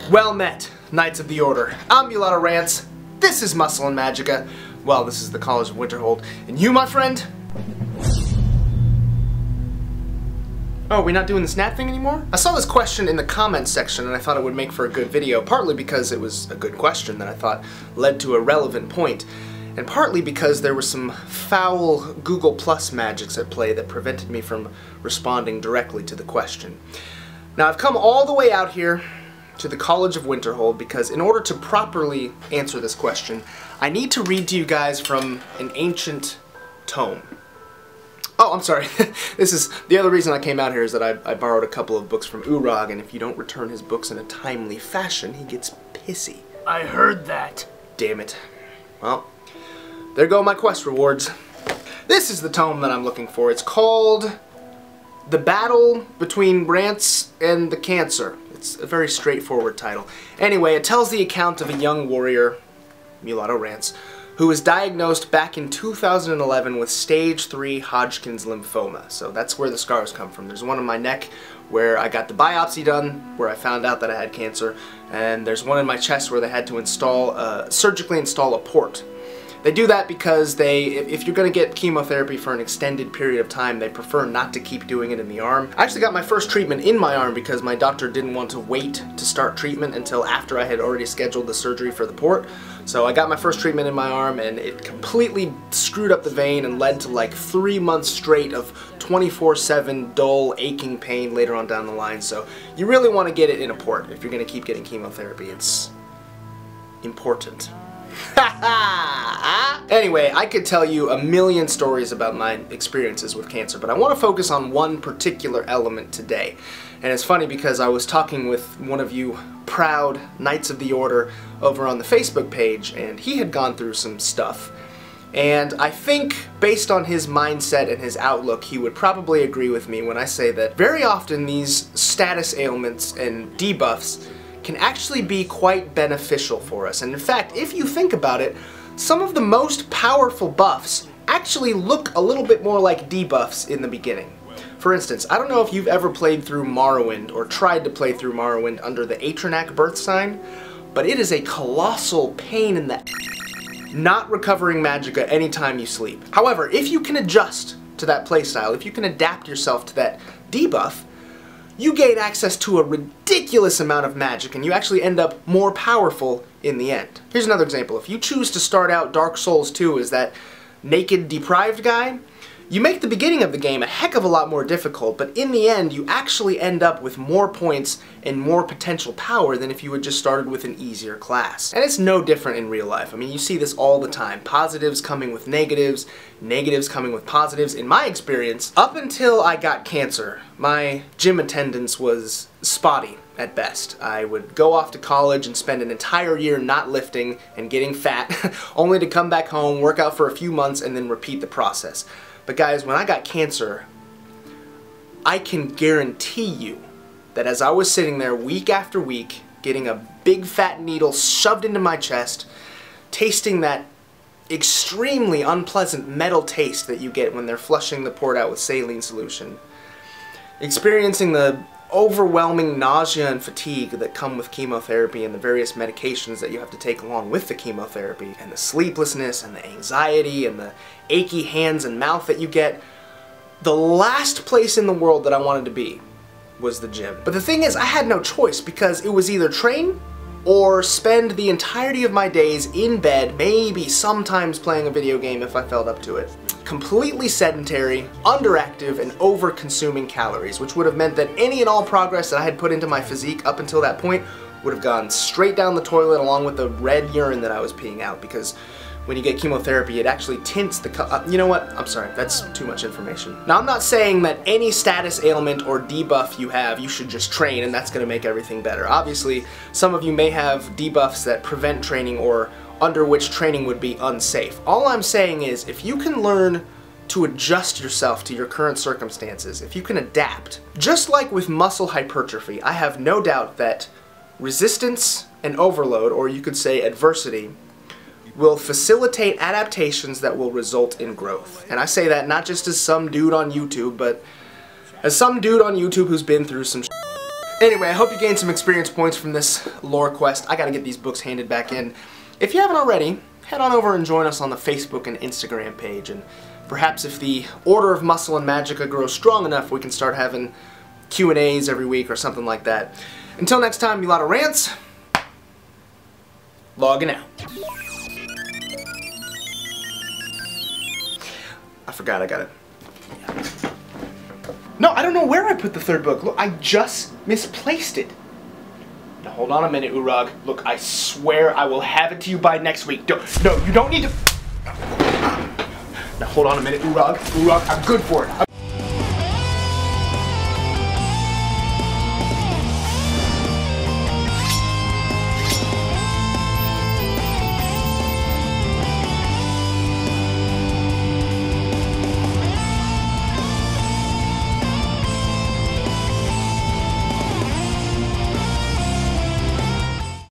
Well met, Knights of the Order. I'm Mulatto Rants. This is Muscle and Magica. Well, this is the College of Winterhold. And you, my friend? Oh, we not doing the snap thing anymore? I saw this question in the comments section and I thought it would make for a good video, partly because it was a good question that I thought led to a relevant point, and partly because there were some foul Google Plus magics at play that prevented me from responding directly to the question. Now, I've come all the way out here to the College of Winterhold because in order to properly answer this question, I need to read to you guys from an ancient tome. Oh, I'm sorry. This is the other reason I came out here is that I borrowed a couple of books from Urag, and if you don't return his books in a timely fashion, he gets pissy. I heard that. Damn it. Well, there go my quest rewards. This is the tome that I'm looking for. It's called The Battle Between Rants and the Cancer. It's a very straightforward title. Anyway, it tells the account of a young warrior, Mulatto Rants, who was diagnosed back in 2011 with stage 3 Hodgkin's lymphoma. So that's where the scars come from. There's one on my neck where I got the biopsy done, where I found out that I had cancer, and there's one in my chest where they had to surgically install a port. They do that because if you're going to get chemotherapy for an extended period of time, they prefer not to keep doing it in the arm. I actually got my first treatment in my arm because my doctor didn't want to wait to start treatment until after I had already scheduled the surgery for the port. So I got my first treatment in my arm and it completely screwed up the vein and led to like 3 months straight of 24/7 dull aching pain later on down the line. So you really want to get it in a port if you're going to keep getting chemotherapy. It's important. Anyway, I could tell you a million stories about my experiences with cancer, but I want to focus on one particular element today. And it's funny because I was talking with one of you proud Knights of the Order over on the Facebook page, and he had gone through some stuff. And I think, based on his mindset and his outlook, he would probably agree with me when I say that very often these status ailments and debuffs can actually be quite beneficial for us. And in fact, if you think about it, some of the most powerful buffs actually look a little bit more like debuffs in the beginning. For instance, I don't know if you've ever played through Morrowind or tried to play through Morrowind under the Atronak birth sign, but it is a colossal pain in the not recovering magicka anytime you sleep. However, if you can adjust to that playstyle, if you can adapt yourself to that debuff, you gain access to a ridiculous amount of magic and you actually end up more powerful in the end. Here's another example. If you choose to start out Dark Souls 2 as that naked, deprived guy, you make the beginning of the game a heck of a lot more difficult, but in the end you actually end up with more points and more potential power than if you had just started with an easier class. And it's no different in real life. I mean, you see this all the time. Positives coming with negatives, negatives coming with positives. In my experience, up until I got cancer, my gym attendance was spotty at best. I would go off to college and spend an entire year not lifting and getting fat, only to come back home, work out for a few months, and then repeat the process. But guys, when I got cancer, I can guarantee you that as I was sitting there week after week, getting a big fat needle shoved into my chest, tasting that extremely unpleasant metal taste that you get when they're flushing the port out with saline solution, experiencing the overwhelming nausea and fatigue that come with chemotherapy and the various medications that you have to take along with the chemotherapy, and the sleeplessness and the anxiety and the achy hands and mouth that you get, the last place in the world that I wanted to be was the gym. But the thing is, I had no choice because it was either train or spend the entirety of my days in bed, maybe sometimes playing a video game if I felt up to it. Completely sedentary, underactive, and over-consuming calories, which would have meant that any and all progress that I had put into my physique up until that point would have gone straight down the toilet along with the red urine that I was peeing out, because when you get chemotherapy, it actually tints the you know what? I'm sorry, that's too much information. Now, I'm not saying that any status ailment or debuff you have, you should just train and that's going to make everything better. Obviously, some of you may have debuffs that prevent training or under which training would be unsafe. All I'm saying is, if you can learn to adjust yourself to your current circumstances, if you can adapt, just like with muscle hypertrophy, I have no doubt that resistance and overload, or you could say adversity, will facilitate adaptations that will result in growth. And I say that not just as some dude on YouTube, but as some dude on YouTube who's been through some shit. Anyway, I hope you gained some experience points from this lore quest. I gotta get these books handed back in. If you haven't already, head on over and join us on the Facebook and Instagram page, and perhaps if the Order of Muscle and Magicka grows strong enough, we can start having Q&As every week or something like that. Until next time, you lot of rants, logging out. I forgot I got it. No, I don't know where I put the third book. Look, I just misplaced it. Now hold on a minute, Urag. Look, I swear I will have it to you by next week. No, you don't need to... Now hold on a minute, Urag. Urag, I'm good for it.